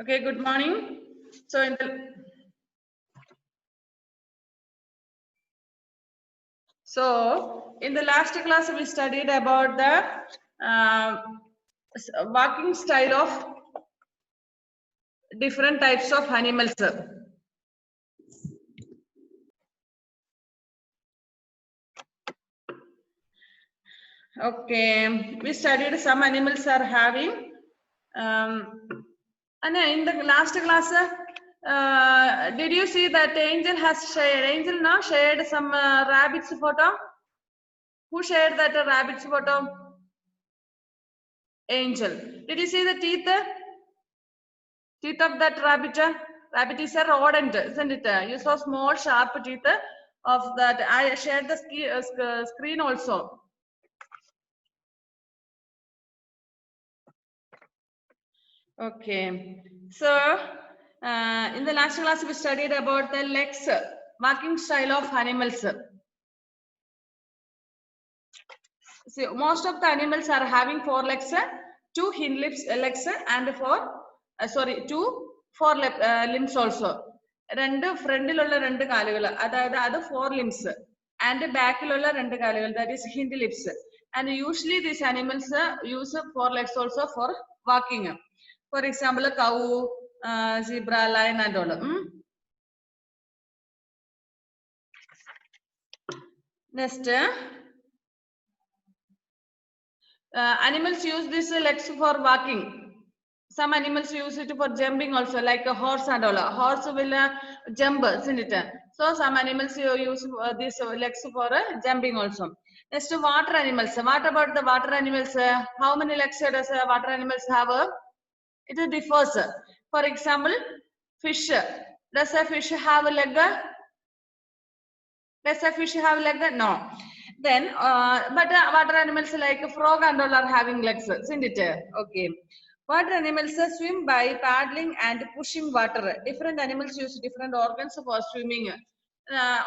Okay, good morning. So in the last class we studied about the walking style of different types of animals. Okay, we studied some animals are having and in the last class did you see that Angel now shared some rabbits photo? Who shared that rabbit's photo? Angel. Did you see the teeth? Teeth of that rabbit? Rabbit is a rodent, isn't it? You saw small sharp teeth of that. I shared the screen also. Okay. So in the last class we studied about the legs, walking style of animals. See, most of the animals are having four legs, two hind legs and two limbs also. രണ്ട് ഫ്രണ്ടിലുള്ള രണ്ട് കാലുകൾ അതായത് അത് four limbs and ബാക്കിലുള്ള രണ്ട് കാലുകൾ that is hint lips and usually these animals use for legs also for walking. For example cow, zebra, lion and all. Next animals use these legs for walking. Some animals use it for jumping also, like a horse and all. A horse will jump, isn't it? So some animals use these legs for jumping also. Next, water animals. What about the water animals? How many legs does water animals have? It differs. For example, fish. Does a fish have a leg? Does a fish have leg? No. Then, but water animals like frog and all are having legs, isn't it? Okay. Water animals swim by paddling and pushing water. Different animals use different organs for swimming.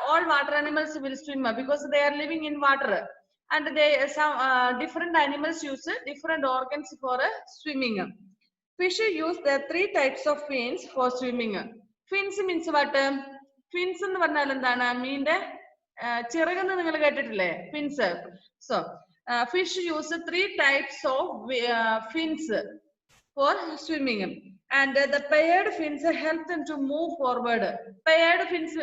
All water animals will swim because they are living in water, and some different animals use different organs for swimming. Fish use the three types of fins for swimming. Fins means what? Fins എന്ന് പറഞ്ഞാൽ എന്താണ്? മീന്റെ ചിറകെന്ന് നിങ്ങൾ കേട്ടിട്ടില്ലേ? Fins. So fish use three types of fins for swimming, and the paired fins help them to move forward. Paired fins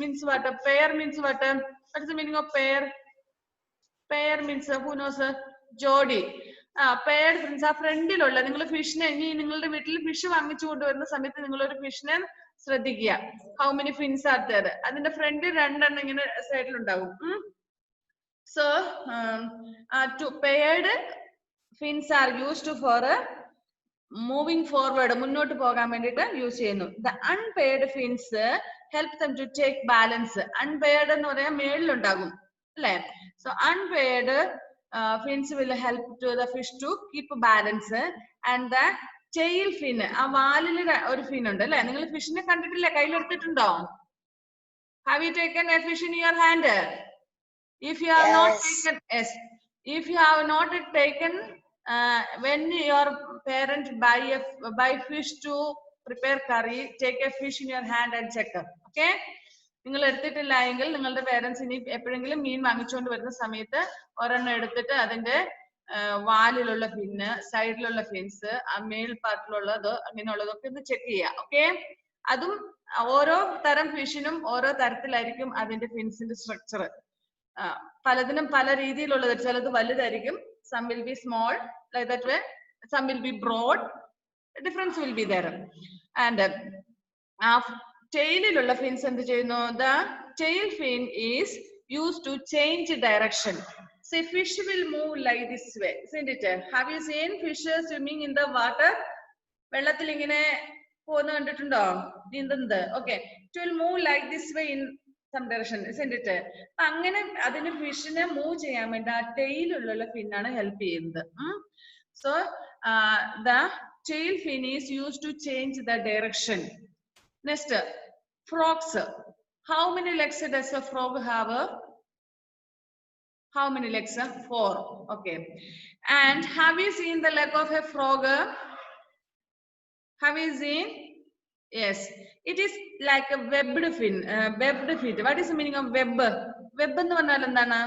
means what? Pair means what? What is the meaning of pair? Pair means who knows? Jodi. Paired fins ആ ഫ്രണ്ടിലുള്ള നിങ്ങൾ ഫിഷിനെ ഇനി നിങ്ങളുടെ വീട്ടിൽ fish വാങ്ങിച്ചു കൊണ്ടുവരുന്ന സമയത്ത് നിങ്ങളൊരു ഫിഷിനെ ശ്രദ്ധിക്കുക. How many fins are there? അതിന്റെ ഫ്രണ്ടിൽ രണ്ടെണ്ണം ഇങ്ങനെ സൈഡിൽ ഉണ്ടാവും. So paired fins are used for moving forward, മുന്നോട്ട് പോകാൻ വേണ്ടിയിട്ട് യൂസ് ചെയ്യുന്നു. The unpaired fins help them to take balance. Unpaired എന്ന് പറയാൻ മേളിലുണ്ടാകും അല്ലെ? So unpaired fins will help to the fish to keep balance, and the tail fin, ആ വാലിൽ ഒരു ഫിൻ ഉണ്ട് അല്ലെ? നിങ്ങൾ ഫിഷിനെ കണ്ടിട്ടില്ലേ? കയ്യിലെടുത്തിട്ടുണ്ടോ? Have you taken a fish in your hand? If you have not taken, yes, if you have not taken, when your parent buy fish to prepare curry, take a fish in your hand and check. Okay, നിങ്ങൾ എടുത്തിട്ടില്ല എങ്കിൽ നിങ്ങളുടെ parents ഇനി എപ്പോഴെങ്കിലും മീൻ വാങ്ങിച്ചുകൊണ്ട് വരുന്ന സമയത്ത് ഒരെണ്ണം എടുത്തിട്ട് അതിന്റെ വാലിലുള്ള ഫിന്ന്, സൈഡിലുള്ള ഫിൻസ്, മേൽ പാർട്ടിലുള്ളത് അങ്ങനെയുള്ളതൊക്കെ ഒന്ന് ചെക്ക് ചെയ്യുക. ഓക്കെ, അതും ഓരോ തരം ഫിഷിനും ഓരോ തരത്തിലായിരിക്കും അതിന്റെ ഫിൻസിന്റെ സ്ട്രക്ചർ. പലതിനും പല രീതിയിലുള്ളത്. ചിലത് വലുതായിരിക്കും, some will be small like that way, some will be broad, difference will be there. And tailലുള്ള fins എന്ത് ചെയ്യുന്നു? The tail fin is used to change direction. See, fish will move like this way, isn't it? Have you seen fish swimming in the water? വെള്ളത്തിൽ ഇങ്ങനെ പോകുന്ന കണ്ടിട്ടുണ്ടോ? നീന്തുന്നത്. Okay, it will move like this way in some direction, isn't it? അങ്ങനെ അതിന് ഫിഷിനെ move ചെയ്യാൻ വേണ്ടി ആ ടെയിലുള്ള ഫിന്നാണ് ഹെൽപ്പ് ചെയ്യുന്നത്. So the tail fin is used to change the direction. Next, frogs. How many legs does a frog have? How many legs? 4. Okay. And have you seen the leg of a frog? Have you seen? Yes, it is like a webbed fin. Webbed feet. What is the meaning of web? Web എന്ന് പറഞ്ഞാൽ എന്താണ്?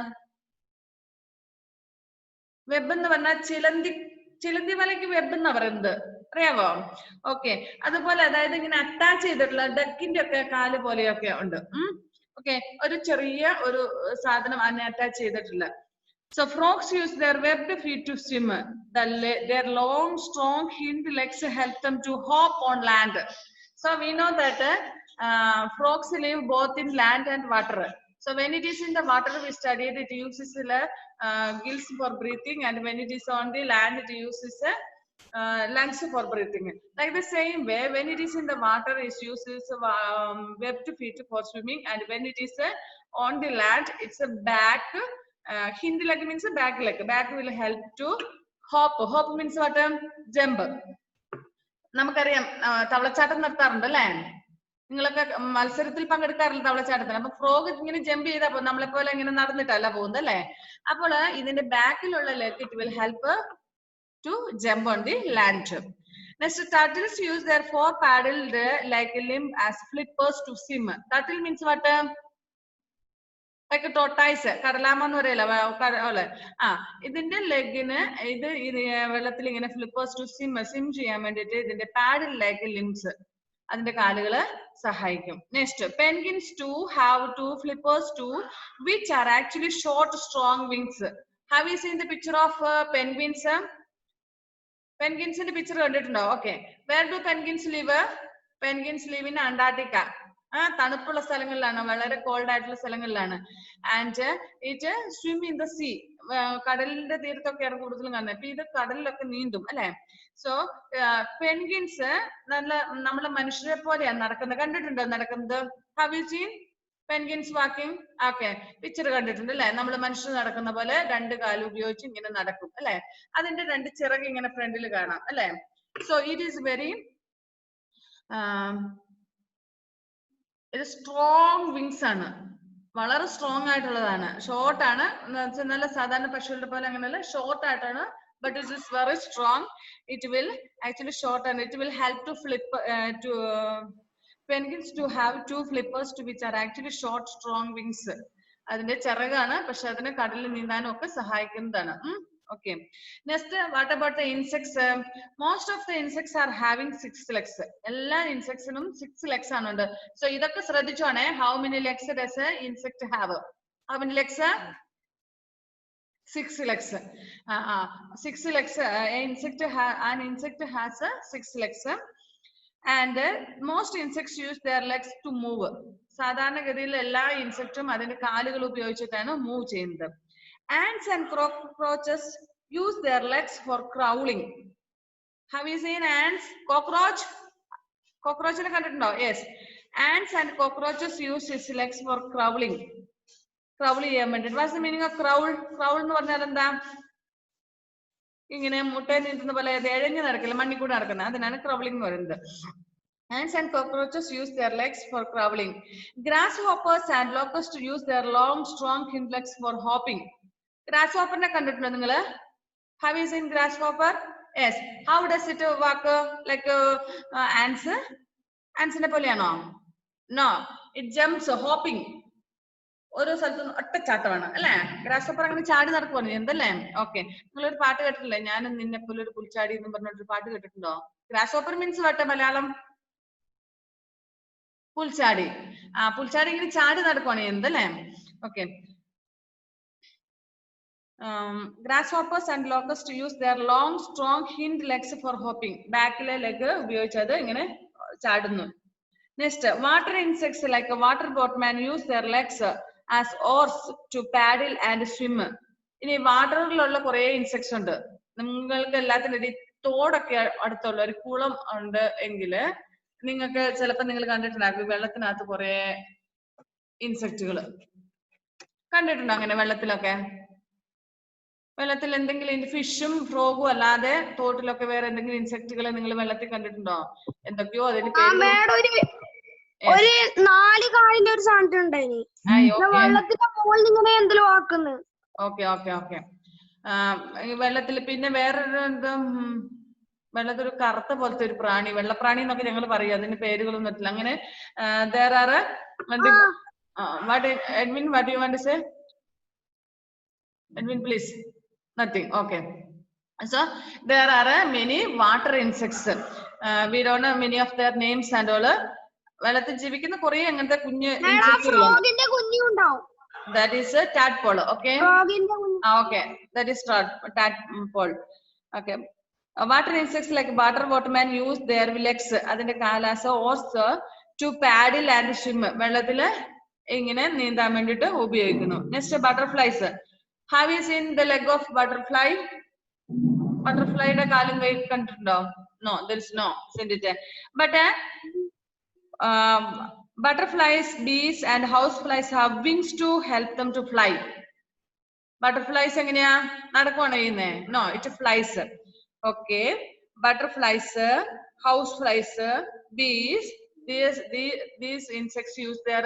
Web എന്ന് പറഞ്ഞാൽ ചിലന്തി വലയ്ക്ക് web എന്നാ പറയുന്നത്, അറിയാവോ? Okay, അതുപോലെ അതായത് ഇങ്ങനെ അറ്റാച്ച് ചെയ്തിട്ടുള്ള ഡക്കിന്റെ ഒക്കെ കാല് പോലെയൊക്കെ ഉണ്ട്. ഓക്കെ, ഒരു ചെറിയ ഒരു സാധനം അതിനെ അറ്റാച്ച് ചെയ്തിട്ടുള്ള. So frogs use their webbed feet to swim. Their long, strong hind legs help them to hop on land. So we know that frogs live both in land and water. So when it is in the water, we studied it uses gills for breathing, and when it is on the land, it uses lungs for breathing. Like the same way, when it is in the water, it uses webbed feet for swimming, and when it is on the land, it's a back. Hind leg means a back leg. Back will help to hop. Hop means what? Jump. നമുക്കറിയാം തവളച്ചാട്ടം നടത്താറുണ്ട് അല്ലേ? നിങ്ങളൊക്കെ മത്സരത്തിൽ പങ്കെടുക്കാറില്ല തവളച്ചാട്ടത്തിന്. അപ്പൊ frog ഇങ്ങനെ jump ചെയ്തപ്പോ നമ്മളെ പോലെ ഇങ്ങനെ നടന്നിട്ടല്ല പോകുന്നത് അല്ലേ? അപ്പോൾ ഇതിന്റെ ബാക്കിലുള്ള leg it will help to jump on the land. Next, turtles use their four-paddled like limb as flippers to swim. Turtle means what? Like a tortoise. കടലാമ എന്ന് പറയല്ലേ? ഇതിന്റെ ലെഗിന് ഇത് വെള്ളത്തിൽ ഇങ്ങനെ ഫ്ലിപ്പേഴ്സ് ടു സ്വിം ചെയ്യാൻ വേണ്ടിട്ട് ഇതിന്റെ പാഡിൽ ലെഗ് ലിംസ് അതിന്റെ കാലുകള് സഹായിക്കും. Next, penguins to have two flippers to which are actually short strong wings. Have you seen the picture of penguins? പെൻഗിൻസിന്റെ പിക്ചർ കണ്ടിട്ടുണ്ടോ? Okay, where do penguins live? Penguins live in Antarctica. തണുപ്പുള്ള സ്ഥലങ്ങളിലാണ്, വളരെ cold ആയിട്ടുള്ള സ്ഥലങ്ങളിലാണ്. And it swim in the sea. കടലിന്റെ തീരത്തൊക്കെയാണ് കൂടുതലും കാണുന്നത്. അപ്പൊ ഇത് കടലിലൊക്കെ നീന്തും അല്ലെ? സോ പെൻഗിൻസ് നല്ല നമ്മളെ മനുഷ്യരെ പോലെയാണ് നടക്കുന്നത്. കണ്ടിട്ടുണ്ടോ നടക്കുന്നത്? Have you scene penguins walking? Okay, picture കണ്ടിട്ടുണ്ട് അല്ലെ? നമ്മൾ മനുഷ്യർ നടക്കുന്ന പോലെ രണ്ട് കാല് ഉപയോഗിച്ച് ഇങ്ങനെ നടക്കും അല്ലെ? അതിന്റെ രണ്ട് ചിറക് ഇങ്ങനെ ഫ്രണ്ടിൽ കാണാം അല്ലെ? സോ ഇറ്റ് ഈസ് വെരി ഇത് സ്ട്രോങ് വിങ്സ് ആണ്, വളരെ സ്ട്രോങ് ആയിട്ടുള്ളതാണ്. ഷോർട്ട് ആണ്, നല്ല സാധാരണ പക്ഷികളുടെ പോലെ അങ്ങനെയല്ല, ഷോർട്ട് ആയിട്ടാണ്. But it is very strong. It will actually shorten. It will help to flip to penguins to have two flippers to which are actually short, strong wings. അതിന്റെ ചിറകാണ്, പക്ഷെ അതിന് കടലിൽ നീന്താനും ഒക്കെ സഹായിക്കുന്നതാണ്. Okay. Next, what about the insects? Most of the insects are having 6 legs. എല്ലാ ഇൻസെക്ട്സിനും 6 legs ആണുണ്ട്. So ഇതൊക്കെ ശ്രദ്ധിച്ചോണേ. How many legs does an insect have? How many legs? 6 legs. 6 legs. An insect has 6 legs. And most insects use their legs to move. സാധാരണഗതിയിൽ എല്ലാ ഇൻസെക്റ്റും അതിന്റെ കാലുകൾ ഉപയോഗിച്ചിട്ടാണ് move ചെയ്യുന്നത്. Ants and cockroaches use their legs for crawling. Have you seen ants? Cockroach? Cockroach ne kandittundo? Yes. Ants and cockroaches use his legs for crawling. Crawl ചെയ്യാൻ വേണ്ടി. What's the meaning of crawl? Crawl എന്ന് പറഞ്ഞാൽ എന്താ? ഇങ്ങനെ മുട്ടയിൽ നിൽക്കുന്ന പോലെ ഇഴഞ്ഞു നടക്കില്ല, മണ്ണിൽ കൂടെ നടക്കുന്നത്, അതിനാണ് ക്രൗളിംഗ് എന്ന് പറയുന്നത്. Ants and cockroaches use their legs for crawling. Grasshoppers and locusts use their long, strong hind legs for hopping. Grasshopper ne kandittundo ningal? Have you seen grasshopper? Yes. How does it walk? Like ants? Ants ne poleyano? No. It jumps, hopping. ഓരോ സ്ഥലത്തും ഒറ്റച്ചാട്ടമാണ് അല്ലെ? ഗ്രാസ്ഹോപ്പർ അങ്ങനെ ചാടി നടക്കുവാണ് എന്തല്ലേ? Okay, നിങ്ങളൊരു പാട്ട് കേട്ടിട്ടില്ലേ? ഞാൻ നിന്നെ പോലെ ഒരു പുൽച്ചാടി എന്ന് പറഞ്ഞൊരു പാട്ട് കേട്ടിട്ടുണ്ടോ? ഗ്രാസ്ഹോപ്പർ മീൻസ് വട്ട മലയാളം പുൽച്ചാടി. പുൽച്ചാടി ഇങ്ങനെ ചാടി നടക്കുവാണ് എന്തല്ലേ? Okay. Grasshoppers and locusts use their long, strong hind legs for hopping. ബാക്കിലെ ലെഗ് ഉപയോഗിച്ചത് ഇങ്ങനെ ചാടുന്നു. Next, water insects like a water boatman use their legs as oars to paddle and swim. ഇനി വാട്ടറിലുള്ള കുറെ ഇൻസെക്ട്സ് ഉണ്ട്. നിങ്ങൾക്ക് എല്ലാത്തിനും തോടൊക്കെ അടുത്തുള്ള ഒരു കുളം ഉണ്ട് എങ്കിൽ നിങ്ങൾക്ക് ചിലപ്പോൾ നിങ്ങൾ കണ്ടിട്ടുണ്ടാകും വെള്ളത്തിനകത്ത് കുറെ ഇൻസെക്റ്റുകൾ കണ്ടിട്ടുണ്ടോ? അങ്ങനെ വെള്ളത്തിലൊക്കെ, വെള്ളത്തിൽ എന്തെങ്കിലും ഫിഷും ഫ്രോഗും അല്ലാതെ തോട്ടിലൊക്കെ വേറെ എന്തെങ്കിലും ഇൻസെക്റ്റുകളെ നിങ്ങൾ വെള്ളത്തിൽ കണ്ടിട്ടുണ്ടോ? എന്തൊക്കെയോ അതിന് പേര്. ഒരു 4 കാലിന്റെ ഒരു സാധനം ഉണ്ടായിനി വെള്ളത്തിന്റെ മുകളിൽ ഇങ്ങനെ എന്തെല്ലോ ആക്കുന്നു. Okay okay okay. വെള്ളത്തിൽ പിന്നെ വേറൊരു വെള്ളത്തൊരു കറുത്ത പോലത്തെ ഒരു പ്രാണി, വെള്ളപ്രാണി എന്നൊക്കെ ഞങ്ങൾ പറയും, അതിന് പേരുകളൊന്നും പറ്റില്ല. അങ്ങനെ there are what Edwin, what do you want to say? Edwin, please. Nothing. Okay. So there are many water insects. We don't know many of their names and all. വെള്ളത്തിൽ ജീവിക്കുന്ന കുറെ അങ്ങനത്തെ കുഞ്ഞു ഇൻസെക്റ്റുകളുണ്ട്. That is a tadpole. Okay. Okay. That is tadpole. Okay. Water insects like waterman use their legs, അതിന്റെ കാലാസ oars to paddle and swim. വെള്ളത്തിൽ ഇങ്ങനെ നീന്താൻ വേണ്ടിട്ട് ഉപയോഗിക്കുന്നു. Next, butterflies. Have you seen the leg of butterfly? Butterflyയുടെ കാലും കൈ കണ്ടിട്ടുണ്ടോ? No, there is no, isn't it? But butterflies, bees and houseflies have wings to help them to fly. Butterflies എങ്ങനെയാ നടക്കുവാണോ ചെയ്യുന്നേ? No, it flies. Okay. Butterflies, houseflies, bees, these insects use their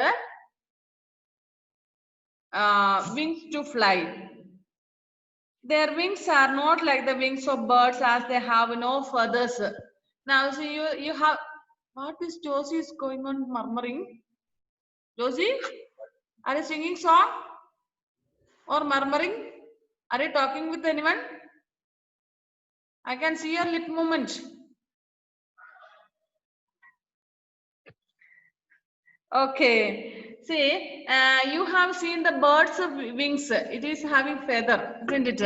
wings to fly. Their wings are not like the wings of birds, as they have no feathers. Now, see, you have, what is Josie is going on murmuring? Josie, are you singing song or murmuring? Are you talking with anyone? I can see your lip movement. Okay. See, you have seen the birds of wings. It is having feather, isn't it?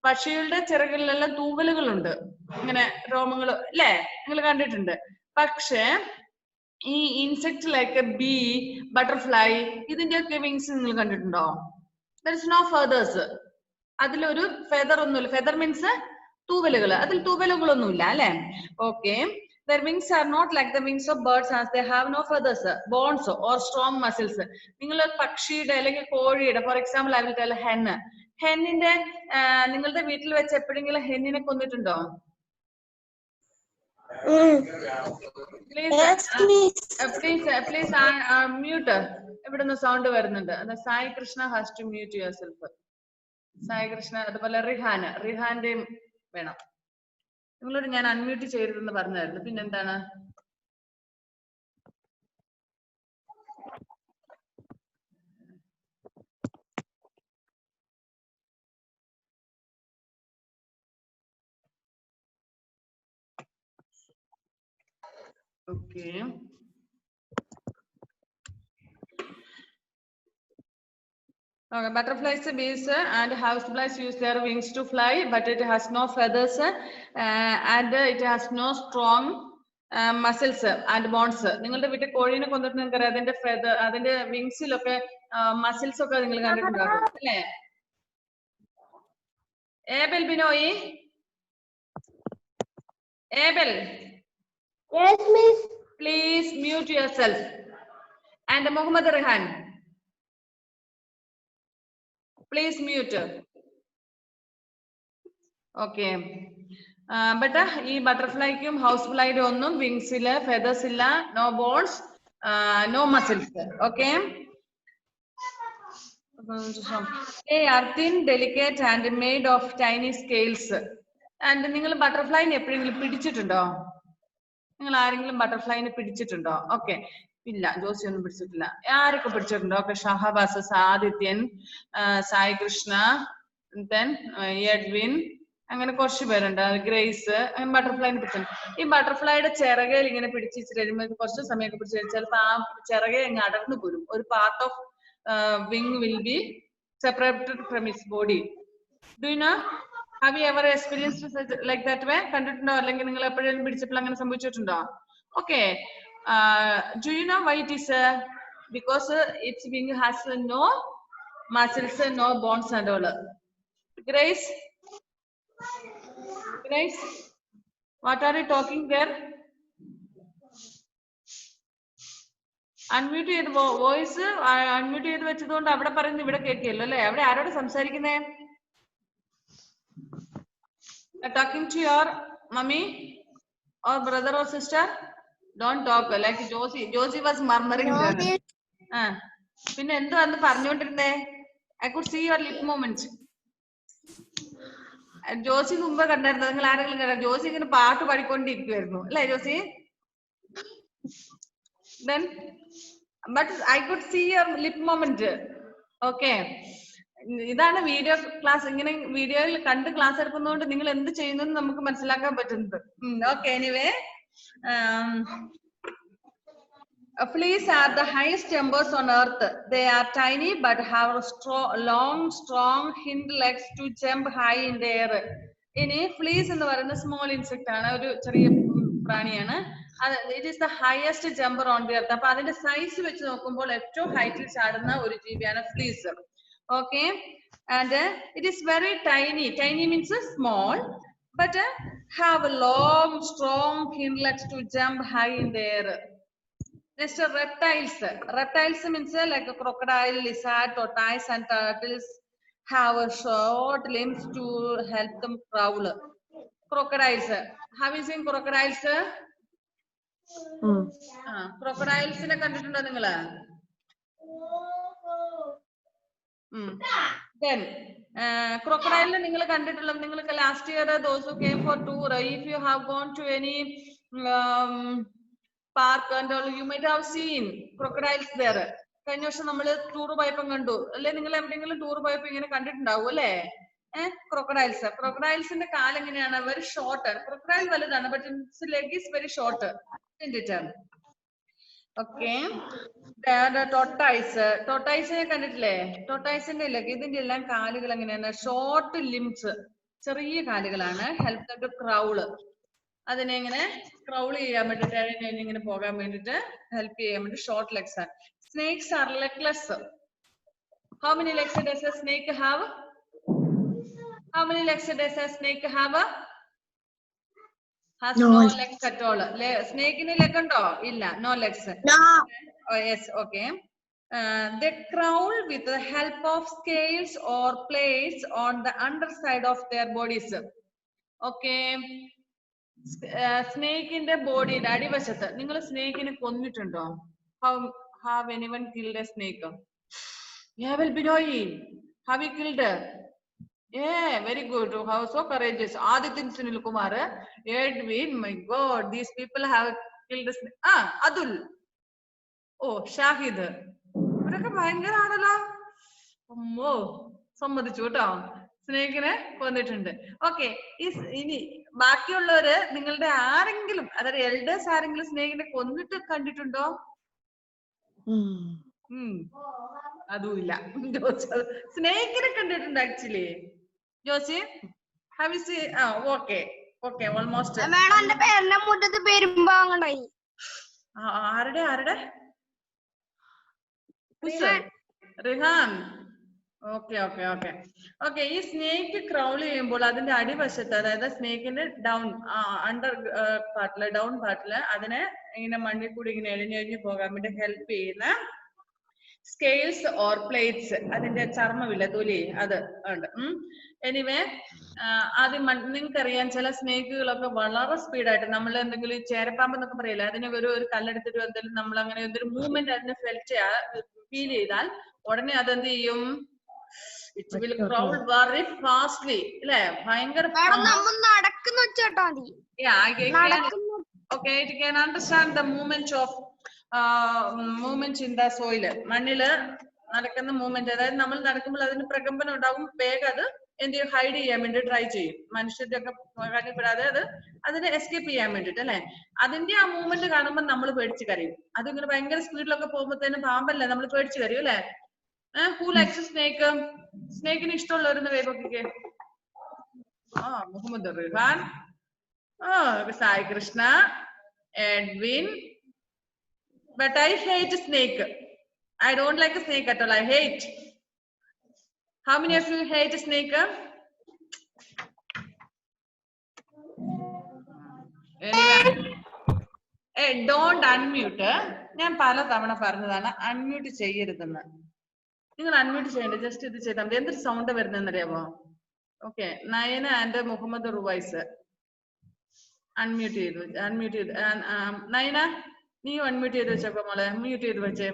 പക്ഷികളുടെ ചിറകുകളിലെല്ലാം തൂവലുകളുണ്ട്, ഇങ്ങനെ രോമങ്ങൾ അല്ലേ, നിങ്ങൾ കണ്ടിട്ടുണ്ട്. പക്ഷേ ഈ insect like B, butterfly, ഇതിന്റെയൊക്കെ wings നിങ്ങൾ കണ്ടിട്ടുണ്ടോ? there is no feathers. അതിലൊരു ഫെദർ ഒന്നുമില്ല. ഫെദർ മീൻസ് തൂവലുകൾ, അതിൽ തൂവലുകളൊന്നുമില്ല അല്ലെ. Okay. Their wings are not like the wings of birds, as they have no feathers, bones or strong muscles. നിങ്ങൾ പക്ഷിയുടെ അല്ലെങ്കിൽ കോഴിയുടെ, for example I will tell hen. ഹെന്നിന്റെ നിങ്ങളുടെ വീട്ടിൽ വെച്ച് എപ്പോഴെങ്കിലും ഹെന്നിനെ കൊന്നിട്ടുണ്ടോ? Please mute. ഇവിടുന്ന് സൗണ്ട് വരുന്നുണ്ട്. Sai Krishna has to mute yourself. Sai Krishna, അതുപോലെ റിഹാന്റെയും വേണം. നിങ്ങളോട് ഞാൻ അൺമ്യൂട്ട് ചെയ്യരുതെന്ന് പറഞ്ഞായിരുന്നു, പിന്നെന്താണ്? Okay. Okay, butterflies, bees and houseflies use their wings to fly, but it has no feathers and it has no strong muscles and bones. നിങ്ങളുടെ വീട്ടിൽ കോഴീനെ കൊന്നിട്ട് നിങ്ങൾക്കറിയാം, അതിന്റെ ഫെദർ, അതിന്റെ വിങ്സിലൊക്കെ മസിൽസ് ഒക്കെ നിങ്ങൾ കണ്ടിട്ടുണ്ടാകും അല്ലേ? Abel Binoy, Abel, yes miss, please mute yourself. And Muhammad Rehan, please mute. Okay. But ഈ ബട്ടർഫ്ലൈക്കും ഹൗസ് ഫ്ലൈയുടെ ഒന്നും വിങ്സ് ഇല്ല, ഫെദേഴ്സ് ഇല്ല, no bones, no muscles. Okay. They are thin, delicate and made of tiny scales. And നിങ്ങൾ ബട്ടർഫ്ലൈനെ എപ്പോഴെങ്കിലും പിടിച്ചിട്ടുണ്ടോ? നിങ്ങൾ ആരെങ്കിലും ബട്ടർഫ്ലൈനെ പിടിച്ചിട്ടുണ്ടോ? Okay, ഇല്ല, ജോസി ഒന്നും പിടിച്ചിട്ടില്ല. ആരൊക്കെ പിടിച്ചിട്ടുണ്ടോ? ഓക്കെ, ഷഹബാസ്, സാദിത്യൻ, സായി കൃഷ്ണ, എഡ്വിൻ, അങ്ങനെ കുറച്ച് പേരുണ്ട്, ഗ്രേസ്, അങ്ങനെ ബട്ടർഫ്ലൈനെ പിടിച്ചിട്ടുണ്ട്. ഈ ബട്ടർഫ്ലൈയുടെ ചിറകയിൽ ഇങ്ങനെ പിടിച്ചു കഴിയുമ്പോൾ കുറച്ച് സമയമൊക്കെ പിടിച്ചു ചിലപ്പോൾ ആ ചിറകെ അങ്ങ് അടർന്നു പോരും. ഒരു part of wing will be separated from its body. Do you know? Have you ever experienced like that way? കണ്ടിട്ടുണ്ടോ? അല്ലെങ്കിൽ നിങ്ങൾ എപ്പോഴെങ്കിലും പിടിച്ചപ്പോൾ അങ്ങനെ സംഭവിച്ചിട്ടുണ്ടോ? Okay. Do you know why it is? Because its wing has no muscles, no bones and all. Grace, what are you talking there? Unmute ചെയ്ത് voice unmute ചെയ്ത് വെച്ചതുകൊണ്ട് അവിടെ പറയുന്നത് ഇവിടെ കേൾക്കില്ലല്ലോ അല്ലെ? അവിടെ ആരോട് സംസാരിക്കുന്നേ? Talking to your mummy or brother or sister? Don't talk like Josie was murmuring. പിന്നെ എന്തുവാന്ന് പറഞ്ഞുകൊണ്ടിരുന്നേ? I could see your lip movement. Josy മുമ്പ് കണ്ടായിരുന്നു. നിങ്ങൾ ആരെങ്കിലും കണ്ട? ജോസി ഇങ്ങനെ പാട്ട് പാടിക്കൊണ്ടിരിക്കുവായിരുന്നു അല്ലേ Josy? Then but I could see your lip movement. Okay, ഇതാണ് വീഡിയോ ക്ലാസ്. ഇങ്ങനെ വീഡിയോയിൽ കണ്ട് ക്ലാസ് എടുക്കുന്നതുകൊണ്ട് നിങ്ങൾ എന്ത് ചെയ്യുന്നു നമുക്ക് മനസ്സിലാക്കാൻ പറ്റുന്നത്. Okay, anyway fleas are the highest chambers on earth. They are tiny but have long strong hind legs to jump high in the air. ഇനി fleas എന്ന് പറയുന്ന സ്മോൾ ഇൻസെക്ട് ആണ്, ഒരു ചെറിയ പ്രാണിയാണ്. It is the highest jumper on the earth. അപ്പൊ അതിന്റെ size വെച്ച് നോക്കുമ്പോൾ ഏറ്റവും ഹൈറ്റിൽ ചാടുന്ന ഒരു ജീവിയാണ് fleas. Okay, and it is very tiny. Tiny means small, but have long strong hind legs to jump high in the air. Next, reptiles. Reptiles means like a crocodile, lizard, tortoise, and turtles have a short limbs to help them crawl. Crocodiles. Have you seen crocodiles? Crocodiles ne kandittundo ningal? Then crocodile ningal kandittulla, ningalku last year those who came for tour, if you have gone to any park and all, you might have seen crocodiles there. കഴിഞ്ഞ വർഷം നമ്മള് tour പോയപ്പോ കണ്ടു അല്ലെ? നിങ്ങൾ എവിടെയെങ്കിലും tour പോയപ്പോ ഇങ്ങനെ കണ്ടിട്ടുണ്ടാവും അല്ലേ? ക്രൊക്കഡൈൽസിന്റെ കാല് എങ്ങനെയാണ്? Very short. ക്രൊക്കഡൈൽ വലുതാണ്, but its leg is very short. Okay, ടോട്ടൈസിനെ കണ്ടിട്ടില്ലേ? ടോട്ടൈസിന്റെ ലെഗ്, ഇതിന്റെ എല്ലാം കാലുകൾ എങ്ങനെയാണ്? ഷോർട്ട് ലിംസ്, ചെറിയ കാലുകളാണ്. Help them to crawl. അതിനെ ഇങ്ങനെ ക്രൗൾ ചെയ്യാൻ വേണ്ടിട്ട്, ഇങ്ങനെ പോകാൻ വേണ്ടിട്ട് ഹെൽപ്പ് ചെയ്യാൻ വേണ്ടി ഷോർട്ട് ലെഗ്സ് ആണ്. Snakes are legless. How many legs does a snake have? How many legs does a snake have? Has no legs at all. Snake in leg undo? Illa, no legs. No. Oh yes, okay. They crawl with the help of scales or plates on the underside of their bodies. Okay. Snake in the body. Daddy vashata. Ningal snake in a konittundo? How have anyone killed a snake? Yeah, well, Binoy. Have you killed her? Yeah, very good. How so courageous. Aditya Sunil Kumar, Edwin, my God, these people have killed a snake. Adul. Oh, Shahid. ഇവരൊക്കെ ഭയങ്കരാണല്ലോ. അമ്മോ, സമ്മതിച്ചു കേട്ടോ. സ്നേഹിനെ കൊന്നിട്ടുണ്ട്. Okay, ഇനി ബാക്കിയുള്ളവര് നിങ്ങളുടെ ആരെങ്കിലും, അതായത് elders ആരെങ്കിലും സ്നേഹിനെ കൊന്നിട്ട് കണ്ടിട്ടുണ്ടോ? അതുമില്ല. സ്നേഹിനെ കണ്ടിട്ടുണ്ട് actually. Josy, have you seen? Okay, almost. Madam എന്റെ പേരിന്റെ മുറ്റത്ത് പെരുമ്പോ അങ്ങണ്ടായി. ആരുടെ? റിഹാൻ. ഓക്കെ. ഈ സ്നേക്ക് ക്രൗൾ ചെയ്യുമ്പോൾ അതിന്റെ അടിവശത്ത്, അതായത് സ്നേക്കിന്റെ ഡൗൺ പാർട്ടില് അതിനെ ഇങ്ങനെ മണ്ണിൽ കൂടി ഇങ്ങനെ എഴിഞ്ഞെഴിഞ്ഞു പോകാൻ വേണ്ടി ഹെൽപ്പ് ചെയ്യുന്ന സ്കെയിൽസ് ഓർ പ്ലേറ്റ്സ്, അതിന്റെ ചർമ്മമില്ല, തൊലി, അത് ഉണ്ട്. എനിവേ, ആദ്യം നിങ്ങൾക്കറിയാം ചില സ്നേക്കുകളൊക്കെ വളരെ സ്പീഡായിട്ട്, നമ്മൾ എന്തെങ്കിലും ചേരപ്പാമ്പ് എന്നൊക്കെ പറയില്ല, അതിന് ഒരു കല്ലെടുത്തിട്ട് എന്തെങ്കിലും നമ്മൾ അങ്ങനെ എന്തൊരു മൂവ്മെന്റ് അതിന് ഫീൽ ചെയ്താൽ ഉടനെ അതെന്ത് ചെയ്യും? It will crawl very fastly, അല്ലെ? ഭയങ്കര നടക്കുന്ന വെച്ചാ മതി. Okay, it can understand the movement of movement in the soil. മണ്ണില് നടക്കുന്ന മൂവ്മെന്റ്, അതായത് നമ്മൾ നടക്കുമ്പോൾ അതിന് പ്രകമ്പനം ഉണ്ടാകും. വേഗം അത് എന്ത് ചെയ്യും? ഹൈഡ് ചെയ്യാൻ വേണ്ടി ട്രൈ ചെയ്യും. മനുഷ്യരുടെ ഒക്കെ കണ്ണിൽപ്പെടാതെ അതിന് എസ്കേപ്പ് ചെയ്യാൻ വേണ്ടിട്ട്, അല്ലെ? അതിന്റെ ആ മൂവ്മെന്റ് കാണുമ്പോൾ നമ്മൾ പേടിച്ച് കരയും. അതിങ്ങനെ ഭയങ്കര സ്പീഡിലൊക്കെ പോകുമ്പോഴത്തേനും പാമ്പല്ലേ, നമ്മൾ പേടിച്ച് കരയും, അല്ലെ? Who likes snake? സ്നേക്കിന് ഇഷ്ടമുള്ളവരെന്ന് വേഗമൊക്കെ Muhammad Rihan, Sai Krishna, Edwin. But I hate snake. I don't like a snake at all. I hate. How many of you hate snake? Hey, don't unmute. ഞാൻ പല തവണ പറഞ്ഞതാണ് അൺമ്യൂട്ട് ചെയ്യരുതെന്ന്. നിങ്ങൾ അൺമ്യൂട്ട് ചെയ്യണ്ട, ജസ്റ്റ് ഇത് ചെയ്താൽ മതി. എന്തൊരു സൗണ്ട് വരുന്നതെന്ന് അറിയാമോ? Okay, Nayana and Muhammad Ruvais unmute ചെയ്തു. നയന, നീ അൺമ്യൂട്ട് ചെയ്ത് വെച്ചപ്പോ മോളെ, മ്യൂട്ട് ചെയ്ത് വെച്ചേ.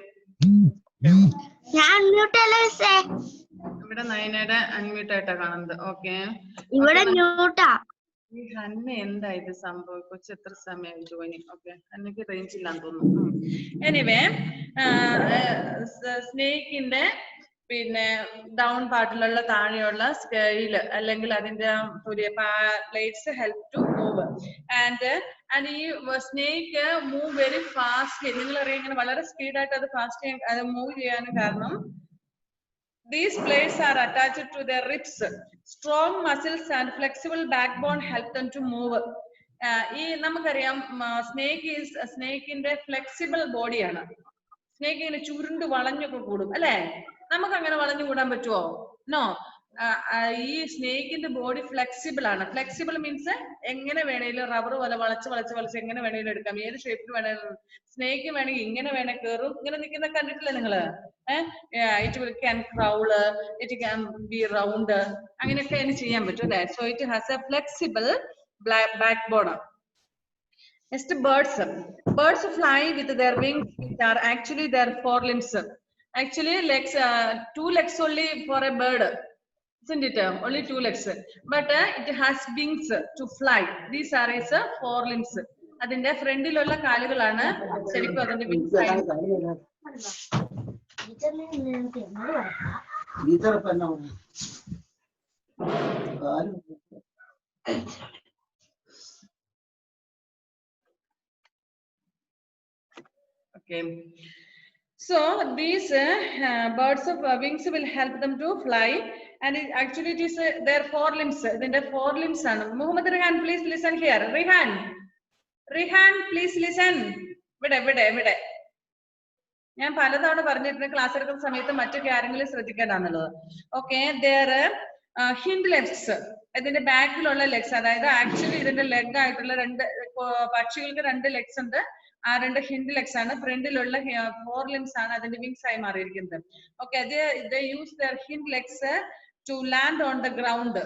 ഇവിടെ നയനയുടെ അൺമ്യൂട്ട് ആയിട്ടാ കാണുന്നത്. ഓക്കെ, ഇവിടെ മ്യൂട്ടാ. ഈ ഹന്ന എന്താ ഇത് സംഭവം? കൊച്ചു എത്ര സമയം ജോയിനിങ്? ഓക്കെ, ഹന്നക്ക് റേഞ്ച് ഇല്ലാന്ന് തോന്നുന്നു. എനിവേ, സ്നേക്കിന്റെ പിന്നെ ഡൗൺ പാർട്ടിലുള്ള താഴെയുള്ള സ്കെയില് അല്ലെങ്കിൽ അതിന്റെ plates help to move and ഈ സ്നേക്ക് മൂവ് വെരി ഫാസ്റ്റ്ലി. നിങ്ങൾ അറിയാം, ഇങ്ങനെ വളരെ സ്പീഡായിട്ട് അത് ഫാസ്റ്റ് അത് മൂവ് ചെയ്യാനും കാരണം these plates are attached to their ribs. Strong muscles and flexible backbone help them to move. ഈ നമുക്കറിയാം സ്നേക്കിന്റെ ഫ്ലെക്സിബിൾ ബോഡിയാണ്. സ്നേക്ക് ഇങ്ങനെ ചുരുണ്ട് വളഞ്ഞൊക്കെ കൂടും അല്ലെ? നമുക്ക് അങ്ങനെ വളഞ്ഞു കൂടാൻ പറ്റുമോ? നോ. ഈ സ്നേക്കിന്റെ ബോഡി ഫ്ലെക്സിബിൾ ആണ്. ഫ്ലെക്സിബിൾ മീൻസ് എങ്ങനെ വേണേലും റബ്ബർ പോലെ വളച്ച് എങ്ങനെ വേണേലും എടുക്കാം, ഏത് ഷേപ്പിൽ വേണേലും. സ്നേക്ക് വേണമെങ്കിൽ ഇങ്ങനെ വേണേ കയറും, ഇങ്ങനെ നിൽക്കുന്ന കണ്ടിട്ടില്ലേ നിങ്ങള്? It can crawl, it can be round, അങ്ങനെയൊക്കെ അതിന് ചെയ്യാൻ പറ്റും അല്ലെ? So it has a flexible backbone. Next, birds fly with their wings, which are actually their forelimbs. Actually legs, 2 legs only for a bird, isn't it? Only 2 legs, but it has wings to fly. These are its forelimbs. അതിന്റെ ഫ്രണ്ടിലുള്ള കാലുകളാണ് ശരിക്കും അതിന്റെ wings ആയി. Okay, so these birds of wings will help them to fly, and actually it is their forelimbs. Their forelimbs are. Muhammad Rehan, please listen here. Rehan, please listen. Vide. ഞാൻ പലതവണ പറഞ്ഞിട്ടുണ്ട് class എടുക്കുന്ന സമയത്ത് മറ്റൊക്കെ ആരെങ്കിലും ശ്രദ്ധിക്കേണ്ടതാണുള്ളത്. Okay, their hind legs, ഇതിന്റെ ബാക്കിലുള്ള ലെഗ്സ്, അതായത് ആക്ച്വലി ഇതിന്റെ ലെഗ് ആയിട്ടുള്ള പക്ഷികൾക്ക് 2 ലെഗ്സ് ഉണ്ട്. ആ 2 ഹിൻഡ് ലെഗ്സ് ആണ്. ഫ്രണ്ടിലുള്ള 4 ലിംസ് ആണ് അതിന്റെ വിങ്സ് ആയി മാറിയിരിക്കുന്നത്. Okay, they use their hind legs to land on the ground.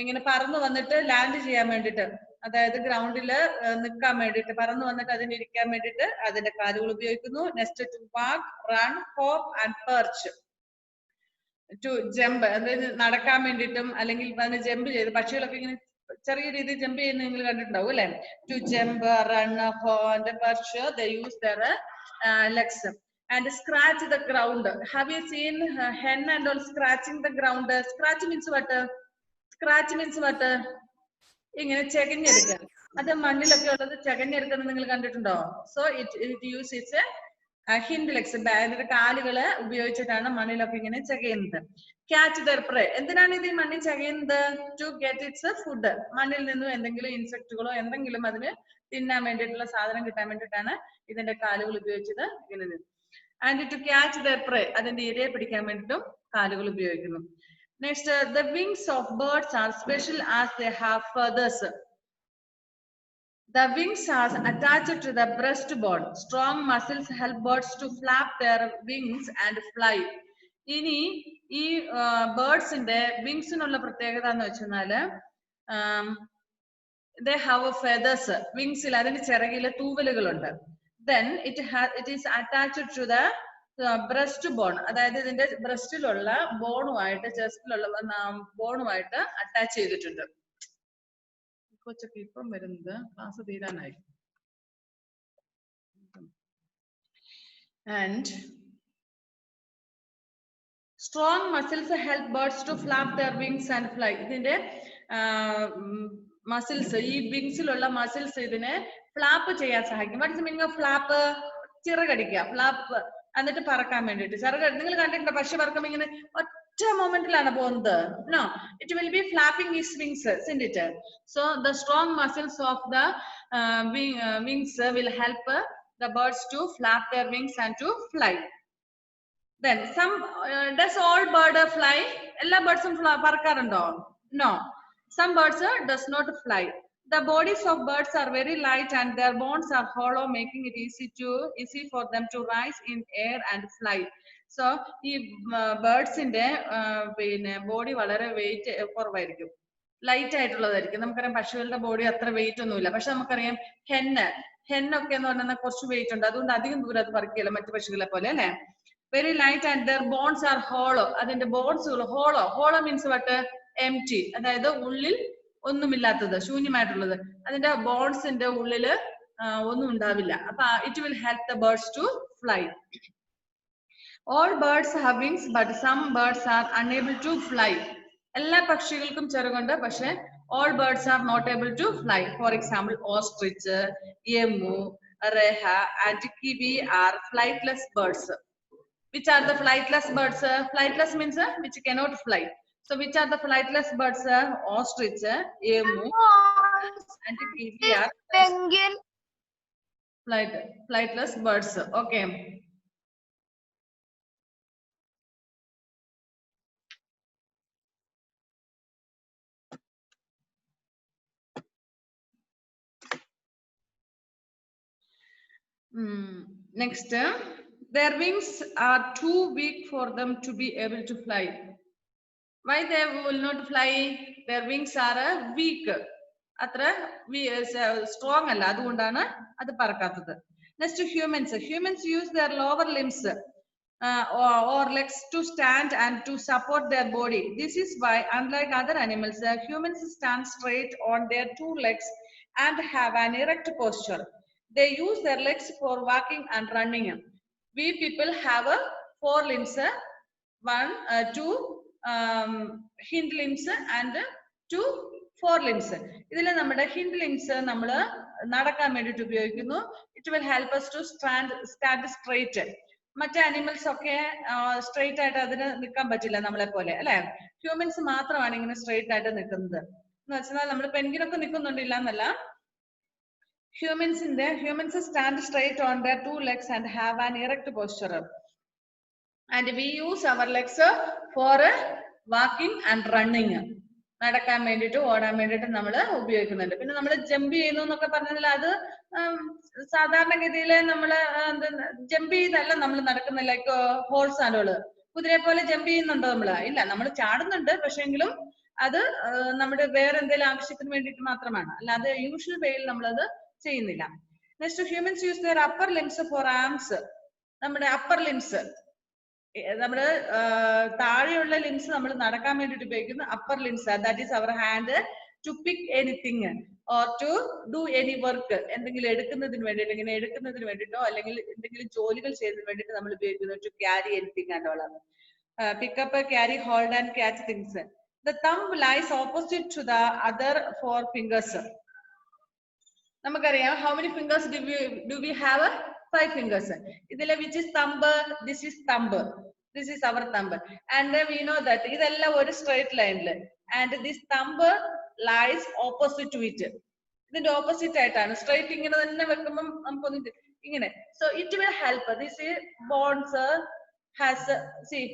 ഇങ്ങനെ പറന്നു വന്നിട്ട് ലാൻഡ് ചെയ്യാൻ വേണ്ടിട്ട്, അതായത് ഗ്രൗണ്ടിൽ നിൽക്കാൻ വേണ്ടിട്ട്, പറന്നു വന്നിട്ട് അതിന് ഇരിക്കാൻ വേണ്ടിട്ട് അതിന്റെ കാലുകൾ ഉപയോഗിക്കുന്നു. Next to walk, run, hop and perch. To jump, അതായത് നടക്കാൻ വേണ്ടിട്ടും അല്ലെങ്കിൽ അതിന് ജമ്പ് ചെയ്ത്, പക്ഷികളൊക്കെ ഇങ്ങനെ ചെറിയ രീതിയിൽ ജമ്പ് ചെയ്യുന്ന നിങ്ങൾ കണ്ടിട്ടുണ്ടാവും അല്ലെ? To jump, run, hop, perch, they use their legs. And scratch the ground. Have you seen hen and all scratching the ground? Scratch means what? ഇങ്ങനെ ചെകഞ്ഞെടുക്കുക. അത് മണ്ണിലൊക്കെ ഉള്ളത് ചെകഞ്ഞെടുക്കുന്നത് നിങ്ങൾ കണ്ടിട്ടുണ്ടോ? So it use it's hint legs, അതിന്റെ കാലുകള് ഉപയോഗിച്ചിട്ടാണ് മണ്ണിലൊക്കെ ഇങ്ങനെ ചെകയുന്നത്. Catch there പ്രേ. എന്തിനാണ് ഇത് മണ്ണിൽ ചെകയുന്നത്? To get its food. മണ്ണിൽ നിന്നും എന്തെങ്കിലും ഇൻസെക്റ്റുകളോ എന്തെങ്കിലും അതിന് തിന്നാൻ വേണ്ടിയിട്ടുള്ള സാധനം കിട്ടാൻ വേണ്ടിയിട്ടാണ് ഇതിന്റെ കാലുകൾ ഉപയോഗിച്ചത് ഇങ്ങനെ. ആൻഡ് ടു ക്യാച്ച് ദർ പ്രേ, അതിന്റെ ഇരയെ പിടിക്കാൻ വേണ്ടിയിട്ടും കാലുകൾ ഉപയോഗിക്കുന്നു. Next, the wings of birds are special as they have feathers. The wings are attached to the breastbone. Strong muscles help birds to flap their wings and fly. ഇനി ഈ ബേർഡ്സിന്റെ വിങ്സിനുള്ള പ്രത്യേകത എന്ന് വെച്ചാല് they have feathers. വിങ്സിൽ അതിന് ചിറകില് തൂവലുകളുണ്ട്. Then it is attached to the breast bone, അതായത് ഇതിന്റെ ബ്രസ്റ്റിലുള്ള ബോണുമായിട്ട്, ചെസ്റ്റിലുള്ള ബോണുമായിട്ട് അറ്റാച്ച് ചെയ്തിട്ടുണ്ട്. കൊച്ചൊക്കെ ഇപ്പം വരുന്നത് class തീരാനായി. And strong muscles help birds to flap their wings and fly. ഇതിന്റെ മസിൽസ്, ഈ വിങ്സിലുള്ള മസിൽസ് ഇതിനെ ഫ്ലാപ്പ് ചെയ്യാൻ സഹായിക്കും. What is meaning of flap? ചിറകടിക്കുക, ഫ്ലാപ്പ്, എന്നിട്ട് പറക്കാൻ വേണ്ടിട്ട്. നിങ്ങൾ കണ്ടിട്ടുണ്ടോ പക്ഷി പറക്കുമ്പോ ഇങ്ങനെ ഒറ്റ മൊമെന്റിലാണ് പോകുന്നത്? No, it will be flapping his wings, isn't it? So the strong muscles of the wings will help the birds to flap their wings and to fly. Then does all bird fly? എല്ലാ ബേർഡ്സും പറക്കാറുണ്ടോ? No, some birds does not fly. The bodies of birds are very light and their bones are hollow, making it easy for them to rise in air and fly. So ഈ ബേർഡ്സിന്റെ പിന്നെ body വളരെ wait കുറവായിരിക്കും, light ആയിട്ടുള്ളതായിരിക്കും. നമുക്കറിയാം പക്ഷികളുടെ body അത്ര wait ഒന്നുമില്ല. പക്ഷെ നമുക്കറിയാം ഹെന്നൊക്കെ എന്ന് പറഞ്ഞാൽ കുറച്ച് വെയിറ്റ് ഉണ്ട്, അതുകൊണ്ട് അധികം ദൂരം അത് പറക്കില്ല മറ്റു പക്ഷികളെ പോലെ അല്ലെ? very light and their bones are hollow. Adinte bones hollow means what? Empty. അതായത് ഉള്ളിൽ ഒന്നുമില്ലാത്തത്, ശൂന്യമായിട്ടുള്ളത്. അതിന്റെ ബോൺസിന്റെ ഉള്ളില് ഒന്നും ഉണ്ടാവില്ല. അപ്പൊ it will help the birds to fly. All birds have wings, but some birds are unable to fly. എല്ലാ പക്ഷികൾക്കും ചിറകുണ്ട്, പക്ഷെ all birds are not able to fly. For example, ostrich, emu, reha, and kiwi are flightless birds. Which are the flightless birds? Flightless means which cannot fly. So which are the flightless birds? Ostrich, emu, and kiwi are flightless birds. Okay. Next, their wings are too weak for them to be able to fly. Why they will not fly? Their wings are weak. Atra strong alla, adundana adu parakathathu. Next, humans use their lower limbs or legs to stand and to support their body. This is why, unlike other animals, humans stand straight on their two legs and have an erect posture. They use their legs for walking and running. We people have 4 limbs, 2 hind limbs and 2 fore limbs. Idile nammade hind limbs nammal nadakkan vendittu upayogikkunnu. It will help us to stand straight. മറ്റേ animals ഒക്കെ straight ആയിട്ട് അതിന് നിൽക്കാൻ പറ്റില്ല നമ്മളെ പോലെ, അല്ലെ? Humans മാത്രമാണ് ഇങ്ങനെ straight ആയിട്ട് നിൽക്കുന്നത്. എന്ന് വെച്ചാൽ നമ്മൾ പെൻഗിനൊക്കെ നിൽക്കുന്നുണ്ടില്ല എന്നല്ല. Humans stand straight on their 2 legs and have an erect posture. And we use our legs for walking and running. നടക്കാൻ വേണ്ടിയിട്ട് ഓടാൻ വേണ്ടിയിട്ട് നമ്മൾ ഉപയോഗിക്കുന്നുണ്ട്. പിന്നെ നമ്മൾ ജമ്പ് ചെയ്യുന്നു എന്നൊക്കെ പറഞ്ഞാൽ അത് സാധാരണഗതിയിൽ നമ്മൾ ജമ്പ് ചെയ്തല്ല നമ്മൾ നടക്കുന്ന, ലൈക്ക് ഹോഴ്സ് ആളുകള് കുതിരയെ പോലെ ജമ്പ് ചെയ്യുന്നുണ്ടോ നമ്മള്? ഇല്ല, നമ്മൾ ചാടുന്നുണ്ട്, പക്ഷെങ്കിലും അത് നമ്മുടെ വേറെ എന്തെങ്കിലും ആവശ്യത്തിന് വേണ്ടിയിട്ട് മാത്രമാണ്, അല്ലാതെ യൂഷ്വൽ വേയിൽ നമ്മളത് ചെയ്യുന്നില്ല. Next, humans use their upper limbs for arms. നമ്മുടെ അപ്പർ ലിംസ്, നമ്മുടെ താഴെയുള്ള ലിംസ് നമ്മൾ നടക്കാൻ വേണ്ടിയിട്ട് ഉപയോഗിക്കുന്ന upper limbs, that is our hand to pick anything or to do any work. എന്തെങ്കിലും എടുക്കുന്നതിന് വേണ്ടിയിട്ട്, ഇങ്ങനെ എടുക്കുന്നതിന് വേണ്ടിയിട്ടോ അല്ലെങ്കിൽ എന്തെങ്കിലും ജോലികൾ ചെയ്യുന്നതിന് വേണ്ടിയിട്ട് നമ്മൾ ഉപയോഗിക്കുന്നത് to carry anything and all. Pick up, carry, hold and catch things. The thumb lies opposite to the other 4 fingers. നമുക്കറിയാം, how many fingers do we have? 5 fingers. ഇതിലെ which is thumb? This is thumb. This is our thumb. And we know that ഇതെല്ലാം ഒരു straight line. And this thumb lies opposite to it. ഇതിന്റെ opposite ആയിട്ടാണ്. Straight ഇങ്ങനെ തന്നെ വെക്കുമ്പോൾ നമുക്കൊന്നും ഇങ്ങനെ. So it will help. This is bones has, see,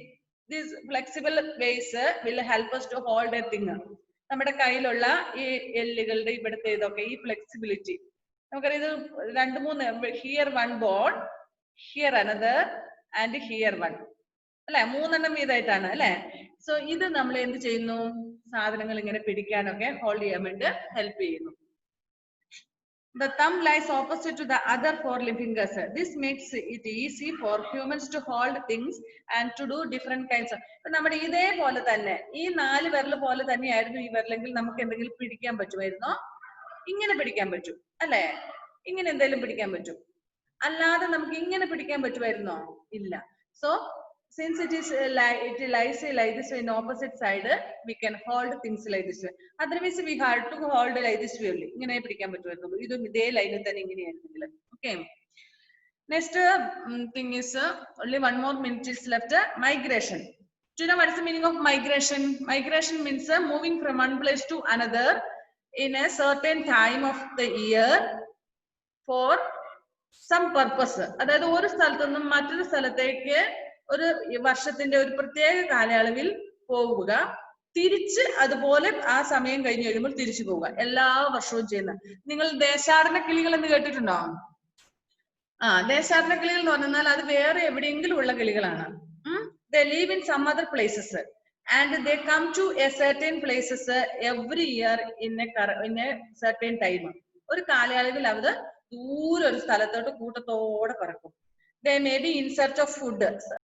this flexible ways will help us to hold a thing. നമ്മുടെ കയ്യിലുള്ള ഈ എല്ലുകളുടെ ഇവിടുത്തെ ഇതൊക്കെ, ഈ ഫ്ലെക്സിബിലിറ്റി നമുക്കറിയാം. ഇത് 2-3, here 1 bone, here another and here 1, അല്ലെ? 3 എണ്ണം വീതമായിട്ടാണ്, അല്ലെ? സോ ഇത് നമ്മൾ എന്ത് ചെയ്യുന്നു? സാധനങ്ങൾ ഇങ്ങനെ പിടിക്കാനൊക്കെ ഹോൾഡ് ചെയ്യാൻ വേണ്ടി ഹെൽപ്പ് ചെയ്യുന്നു. The thumb lies opposite to the other 4 fingers. This makes it easy for humans to hold things and to do different kinds of. നമ്മുടെ ഇതേപോലെ തന്നെ ഈ 4 വിരൽ പോലെ തന്നെയായിരുന്നു ഈ വിരലെങ്കിൽ നമുക്ക് എന്തെങ്കിലും പിടിക്കാൻ പറ്റുമായിരുന്നോ? ഇങ്ങനെ പിടിക്കാൻ പറ്റും, അല്ലെ? ഇങ്ങനെ എന്തെങ്കിലും പിടിക്കാൻ പറ്റും. അല്ലാതെ നമുക്ക് ഇങ്ങനെ പിടിക്കാൻ പറ്റുമായിരുന്നോ? ഇല്ല. So since it lies like this in opposite side, we can hold things like this. Otherwise we had to hold like this way only. ഇങ്ങനെ പിടിക്കാൻ പറ്റുമായിരുന്നു. ഇതും ഇതേ ലൈനിൽ തന്നെ ഇങ്ങനെയായിരുന്നെങ്കിൽ. Okay. Next thing is only 1 more minute is left. Migration. Do you know what is the meaning of migration? Migration means moving from one place to another in a certain time of the year for some purpose. അതായത് ഒരു സ്ഥലത്തു നിന്നും മറ്റൊരു സ്ഥലത്തേക്ക് ഒരു വർഷത്തിന്റെ ഒരു പ്രത്യേക കാലയളവിൽ പോവുക, തിരിച്ച് അതുപോലെ ആ സമയം കഴിഞ്ഞ് കഴിയുമ്പോൾ തിരിച്ചു പോവുക. എല്ലാ വർഷവും ചെയ്യുന്ന. നിങ്ങൾ ദേശാടന കിളികൾ എന്ന് കേട്ടിട്ടുണ്ടോ? ദേശാടന കിളികൾ എന്ന് പറഞ്ഞാൽ അത് വേറെ എവിടെയെങ്കിലും ഉള്ള കിളികളാണ്. They live in some other places and they come to a certain places every year in a certain time. ഒരു കാലയളവിൽ അവർ ദൂരെ ഒരു സ്ഥലത്തോട്ട് കൂട്ടത്തോടെ പറക്കും. They may be in search of food.